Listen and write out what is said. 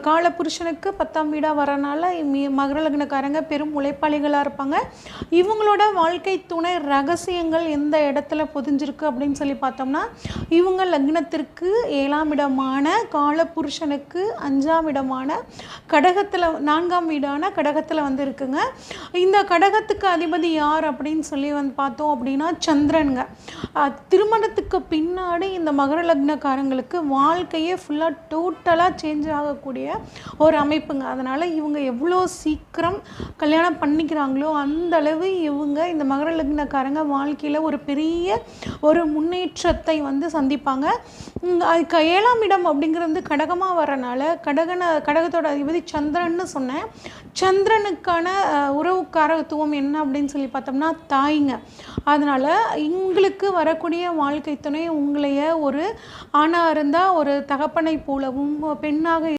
காலபுருஷனுக்கு 10ஆம் வீடாக வரனால மகர லக்னக்காரங்க பெரும் உழைப்பாளிகளாக இருப்பாங்க. இவங்களோட வாழ்க்கை துணை ரகசியங்கள் எந்த இடத்துல பொதிஞ்சிருக்கு அப்படின்னு சொல்லி பார்த்தோம்னா, இவங்க லக்னத்திற்கு 7ஆம் இடமான காலபுருஷனுக்கு 5ஆம் இடமான கடகத்தில் 4ஆம் வீடான கடகத்தில் வந்து இருக்குங்க. இந்த கடகத்துக்கு அதிபதி யார் அப்படின்னு சொல்லி வந்து பார்த்தோம் அப்படின்னா சந்திரனுங்க. திருமணத்துக்கு பின்னாடி இந்த மகர லக்னக்காரங்களுக்கு வாழ்க்கையே ஃபுல்லாக டோட்டலாக சேஞ்ச் ஆகக்கூடிய ஒரு அமைப்புங்க. அதனால் இவங்க எவ்வளோ சீக்கிரம் கல்யாணம் பண்ணிக்கிறாங்களோ அந்த அளவு இவங்க இந்த மகர லக்னக்காரங்க வாழ்க்கையில் ஒரு பெரிய ஒரு முன்னேற்றத்தை வந்து சந்திப்பாங்க. 7ஆம் இடம் அப்படிங்கிறது கடகமாக வரனால கடகத்தோட அதிபதி சந்திரன்னு சொன்னேன். சந்திரனுக்கான உறவுக்காரத்துவம் என்ன அப்படின்னு சொல்லி பார்த்தோம்னா தாய்ங்க. அதனால் உங்களுக்கு வரக்கூடிய வாழ்க்கை துணை உங்களைய ஒரு ஆணாக இருந்தால் ஒரு தகப்பனை போலவும், பெண்ணாக